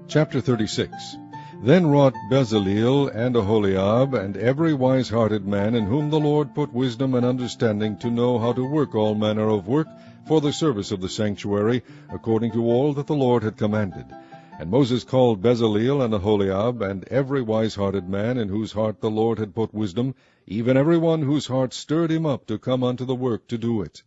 Chapter 36. Then wrought Bezaleel and Aholiab, and every wise-hearted man in whom the Lord put wisdom and understanding to know how to work all manner of work for the service of the sanctuary, according to all that the Lord had commanded. And Moses called Bezaleel and Aholiab, and every wise-hearted man in whose heart the Lord had put wisdom, even every one whose heart stirred him up to come unto the work to do it.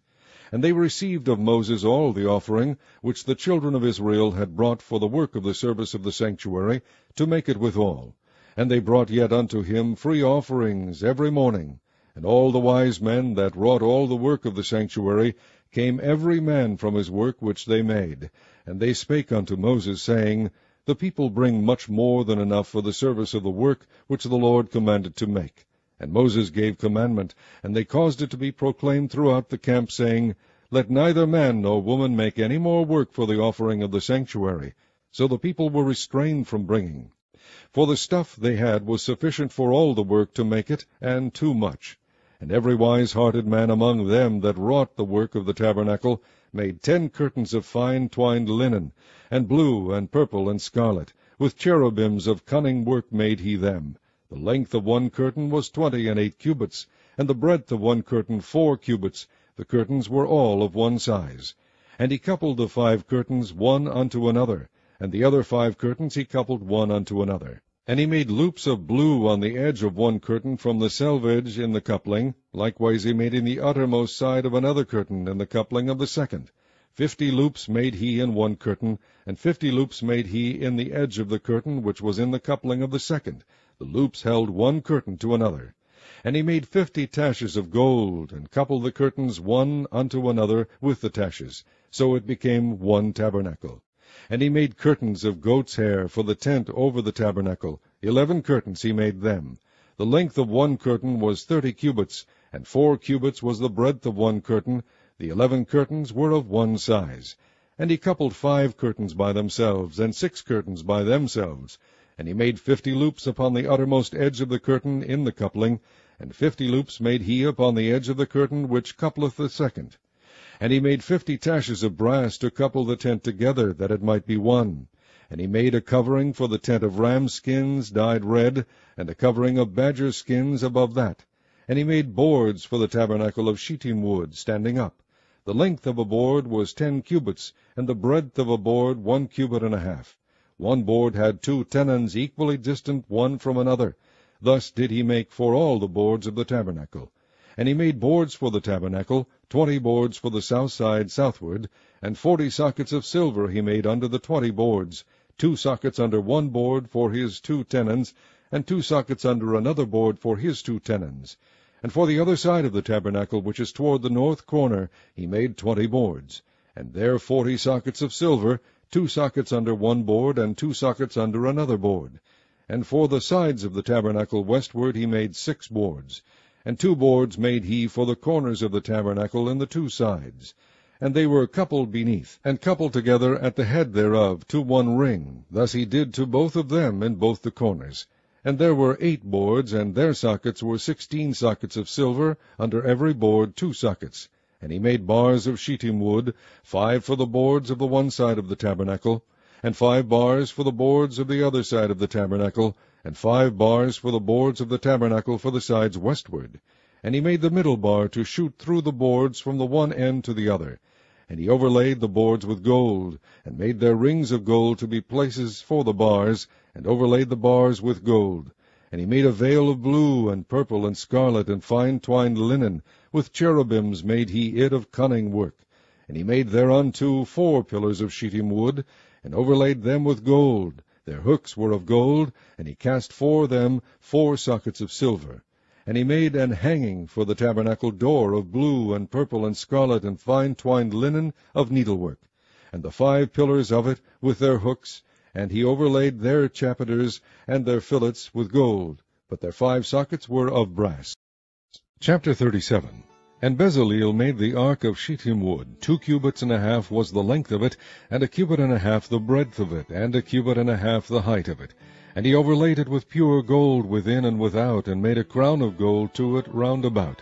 And they received of Moses all the offering which the children of Israel had brought for the work of the service of the sanctuary, to make it withal. And they brought yet unto him free offerings every morning. And all the wise men that wrought all the work of the sanctuary came every man from his work which they made. And they spake unto Moses, saying, The people bring much more than enough for the service of the work which the Lord commanded to make. And Moses gave commandment, and they caused it to be proclaimed throughout the camp, saying, Let neither man nor woman make any more work for the offering of the sanctuary. So the people were restrained from bringing. For the stuff they had was sufficient for all the work to make it, and too much. And every wise-hearted man among them that wrought the work of the tabernacle made 10 curtains of fine twined linen, and blue, and purple, and scarlet. With cherubims of cunning work made he them. The length of one curtain was 20 cubits, and the breadth of one curtain 4 cubits. The curtains were all of one size. And he coupled the 5 curtains one unto another, and the other 5 curtains he coupled one unto another. And he made loops of blue on the edge of one curtain from the selvage in the coupling. Likewise he made in the uttermost side of another curtain in the coupling of the second. 50 loops made he in one curtain, and 50 loops made he in the edge of the curtain which was in the coupling of the second. The loops held one curtain to another. And he made 50 taches of gold, and coupled the curtains one unto another with the taches. So it became one tabernacle. And he made curtains of goat's hair for the tent over the tabernacle. 11 curtains he made them. The length of one curtain was 30 cubits, and 4 cubits was the breadth of one curtain. The 11 curtains were of one size. And he coupled 5 curtains by themselves, and 6 curtains by themselves. And he made 50 loops upon the uttermost edge of the curtain in the coupling, and 50 loops made he upon the edge of the curtain which coupleth the second. And he made 50 taches of brass to couple the tent together, that it might be one. And he made a covering for the tent of ram skins dyed red, and a covering of badger skins above that. And he made boards for the tabernacle of shittim wood, standing up. The length of a board was 10 cubits, and the breadth of a board 1 cubit and a half. One board had 2 tenons equally distant one from another. Thus did he make for all the boards of the tabernacle. And he made boards for the tabernacle, 20 boards for the south side southward, and 40 sockets of silver he made under the 20 boards, 2 sockets under one board for his 2 tenons, and 2 sockets under another board for his 2 tenons. And for the other side of the tabernacle, which is toward the north corner, he made 20 boards, and there 40 sockets of silver, 2 sockets under one board, and 2 sockets under another board. And for the sides of the tabernacle westward he made 6 boards. And 2 boards made he for the corners of the tabernacle in the 2 sides. And they were coupled beneath, and coupled together at the head thereof to one ring. Thus he did to both of them in both the corners. And there were 8 boards, and their sockets were 16 sockets of silver, under every board 2 sockets. And he made bars of shittim wood, 5 for the boards of the one side of the tabernacle, and 5 bars for the boards of the other side of the tabernacle, and 5 bars for the boards of the tabernacle for the sides westward. And he made the middle bar to shoot through the boards from the one end to the other. And he overlaid the boards with gold, and made their rings of gold to be places for the bars, and overlaid the bars with gold. And he made a veil of blue, and purple, and scarlet, and fine twined linen. With cherubims made he it of cunning work. And he made thereunto 4 pillars of shittim wood, and overlaid them with gold. Their hooks were of gold, and he cast for them 4 sockets of silver. And he made an hanging for the tabernacle door of blue, and purple, and scarlet, and fine twined linen of needlework. And the 5 pillars of it with their hooks, and he overlaid their chapiters and their fillets with gold, but their 5 sockets were of brass. Chapter 37. And Bezaleel made the ark of shittim wood. 2 cubits and a half was the length of it, and 1 cubit and a half the breadth of it, and 1 cubit and a half the height of it. And he overlaid it with pure gold within and without, and made a crown of gold to it round about.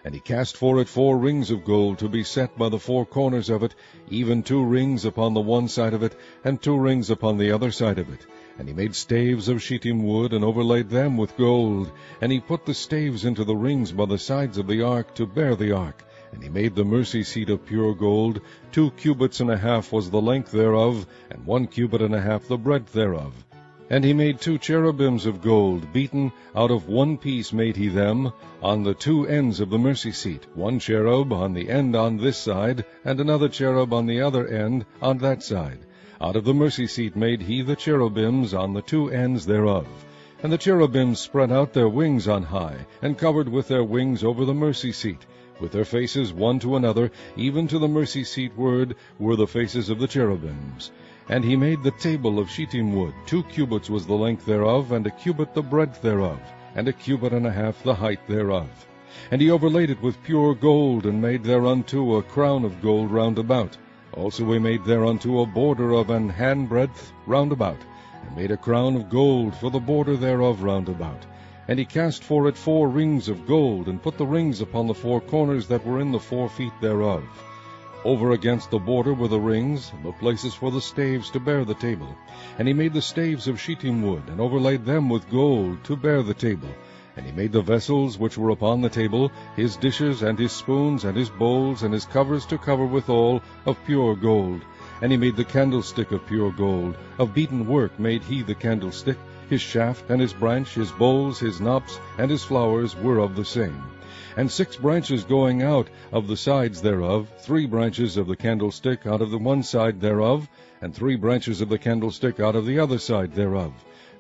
And he cast for it 4 rings of gold, to be set by the 4 corners of it, even 2 rings upon the one side of it, and 2 rings upon the other side of it. And he made staves of shittim wood, and overlaid them with gold. And he put the staves into the rings by the sides of the ark, to bear the ark. And he made the mercy seat of pure gold. 2 cubits and a half was the length thereof, and 1 cubit and a half the breadth thereof. And he made 2 cherubims of gold, beaten out of 1 piece made he them, on the 2 ends of the mercy seat, 1 cherub on the end on this side, and another cherub on the other end on that side. Out of the mercy seat made he the cherubims on the 2 ends thereof. And the cherubims spread out their wings on high, and covered with their wings over the mercy seat, with their faces one to another, even to the mercy seat ward were the faces of the cherubims. And he made the table of shittim wood. 2 cubits was the length thereof, and 1 cubit the breadth thereof, and 1 cubit and a half the height thereof. And he overlaid it with pure gold, and made thereunto a crown of gold round about. Also he made thereunto a border of an handbreadth round about, and made a crown of gold for the border thereof round about. And he cast for it 4 rings of gold, and put the rings upon the 4 corners that were in the 4 feet thereof. Over against the border were the rings, and the places for the staves to bear the table. And he made the staves of shittim wood, and overlaid them with gold, to bear the table. And he made the vessels which were upon the table, his dishes, and his spoons, and his bowls, and his covers to cover withal, of pure gold. And he made the candlestick of pure gold. Of beaten work made he the candlestick. His shaft, and his branch, his bowls, his knops, and his flowers were of the same. And 6 branches going out of the sides thereof, 3 branches of the candlestick out of the one side thereof, and 3 branches of the candlestick out of the other side thereof.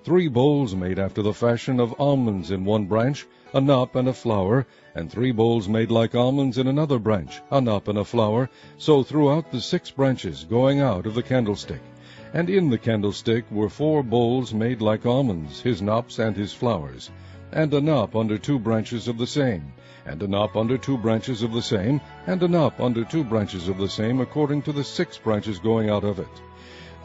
3 bowls made after the fashion of almonds in one branch, a knop and a flower, and 3 bowls made like almonds in another branch, a knop and a flower, so throughout the 6 branches going out of the candlestick. And in the candlestick were 4 bowls made like almonds, his knops and his flowers, and a knop under 2 branches of the same, and a knop under 2 branches of the same, and a knop under 2 branches of the same, according to the 6 branches going out of it.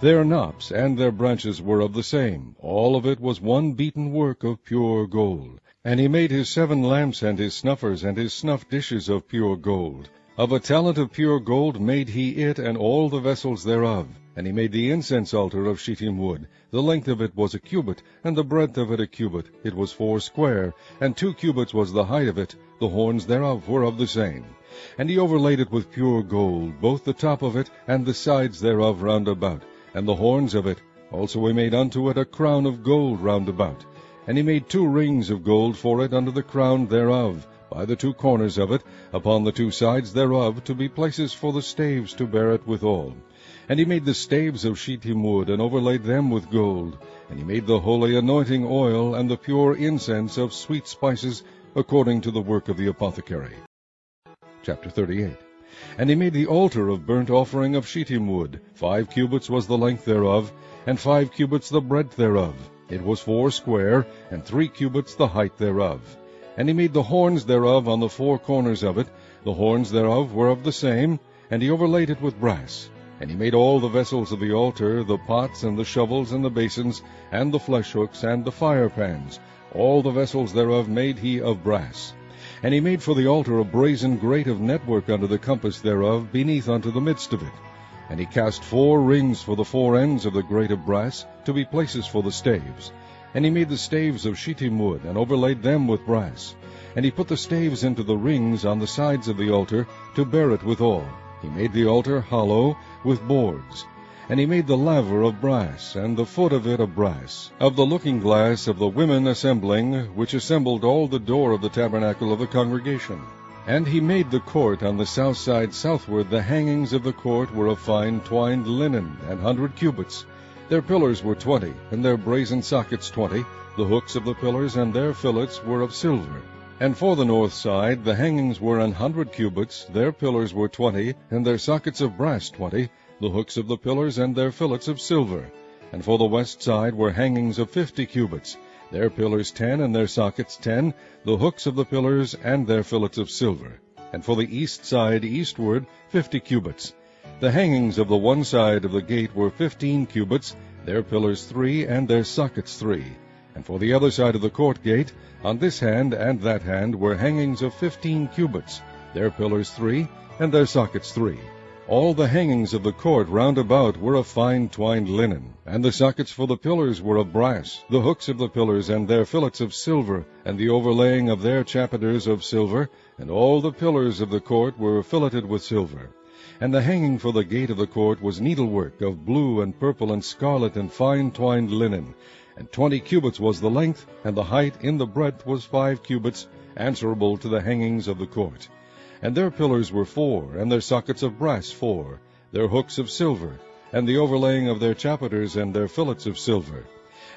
Their knops and their branches were of the same. All of it was one beaten work of pure gold. And he made his 7 lamps and his snuffers and his snuff dishes of pure gold. Of a talent of pure gold made he it and all the vessels thereof. And he made the incense altar of shittim wood. The length of it was 1 cubit, and the breadth of it 1 cubit. It was 4 square, and 2 cubits was the height of it. The horns thereof were of the same. And he overlaid it with pure gold, both the top of it and the sides thereof round about, and the horns of it. Also he made unto it a crown of gold round about. And he made 2 rings of gold for it under the crown thereof, by the 2 corners of it, upon the 2 sides thereof, to be places for the staves to bear it withal. And he made the staves of shittim wood, and overlaid them with gold. And he made the holy anointing oil, and the pure incense of sweet spices, according to the work of the apothecary. Chapter 38. And he made the altar of burnt offering of shittim wood. 5 cubits was the length thereof, and 5 cubits the breadth thereof. It was 4 square, and 3 cubits the height thereof. And he made the horns thereof on the 4 corners of it. The horns thereof were of the same, and he overlaid it with brass. And he made all the vessels of the altar, the pots, and the shovels, and the basins, and the flesh hooks, and the fire pans. All the vessels thereof made he of brass. And he made for the altar a brazen grate of network under the compass thereof, beneath unto the midst of it. And he cast 4 rings for the 4 ends of the grate of brass, to be places for the staves. And he made the staves of shittim wood, and overlaid them with brass. And he put the staves into the rings on the sides of the altar, to bear it withal. He made the altar hollow, with boards. And he made the laver of brass, and the foot of it of brass, of the looking glass of the women assembling, which assembled all the door of the tabernacle of the congregation. And he made the court on the south side southward. The hangings of the court were of fine twined linen, 100 cubits. Their pillars were 20, and their brazen sockets 20. The hooks of the pillars and their fillets were of silver. And for the north side the hangings were 100 cubits, their pillars were 20, and their sockets of brass 20, the hooks of the pillars and their fillets of silver. And for the west side were hangings of 50 cubits, their pillars 10, and their sockets 10, the hooks of the pillars and their fillets of silver. And for the east side eastward 50 cubits. The hangings of the one side of the gate were 15 cubits, their pillars 3, and their sockets 3. And for the other side of the court gate, on this hand and that hand, were hangings of 15 cubits, their pillars 3, and their sockets 3. All the hangings of the court round about were of fine twined linen, and the sockets for the pillars were of brass, the hooks of the pillars and their fillets of silver, and the overlaying of their chapiters of silver, and all the pillars of the court were filleted with silver. And the hanging for the gate of the court was needlework of blue and purple and scarlet and fine twined linen, and 20 cubits was the length, and the height in the breadth was 5 cubits, answerable to the hangings of the court. And their pillars were 4, and their sockets of brass 4, their hooks of silver, and the overlaying of their chapiters and their fillets of silver.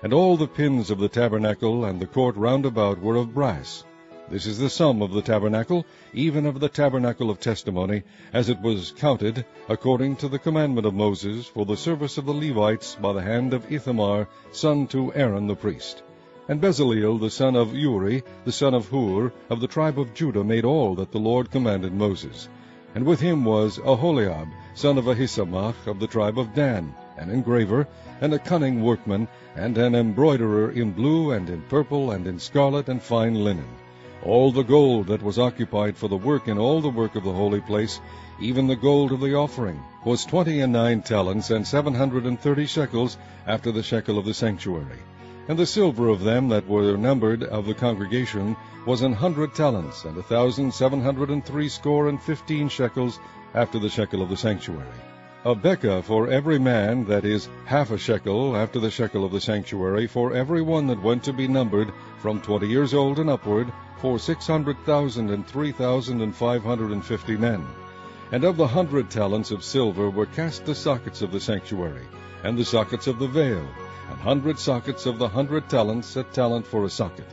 And all the pins of the tabernacle and the court round about were of brass. This is the sum of the tabernacle, even of the tabernacle of testimony, as it was counted, according to the commandment of Moses, for the service of the Levites by the hand of Ithamar, son to Aaron the priest. And Bezaleel the son of Uri, the son of Hur, of the tribe of Judah, made all that the Lord commanded Moses. And with him was Aholiab, son of Ahisamach, of the tribe of Dan, an engraver, and a cunning workman, and an embroiderer in blue, and in purple, and in scarlet, and fine linen. All the gold that was occupied for the work in all the work of the holy place, even the gold of the offering, was 29 talents, and 730 shekels, after the shekel of the sanctuary. And the silver of them that were numbered of the congregation was 100 talents, and 1,760 shekels, after the shekel of the sanctuary. A bekah for every man, that is, half a shekel, after the shekel of the sanctuary, for every one that went to be numbered, from 20 years old and upward, for 600,000 and 3,550 men. And of the 100 talents of silver were cast the sockets of the sanctuary, and the sockets of the veil, 100 sockets of the 100 talents, a talent for a socket.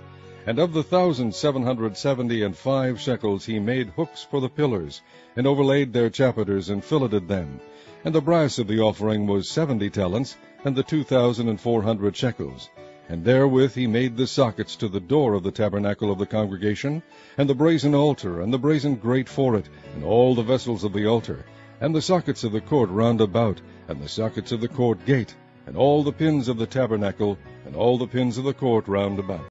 And of the 1,775 shekels he made hooks for the pillars, and overlaid their chapiters, and filleted them. And the brass of the offering was 70 talents, and the 2,400 shekels. And therewith he made the sockets to the door of the tabernacle of the congregation, and the brazen altar, and the brazen grate for it, and all the vessels of the altar, and the sockets of the court round about, and the sockets of the court gate, and all the pins of the tabernacle, and all the pins of the court round about.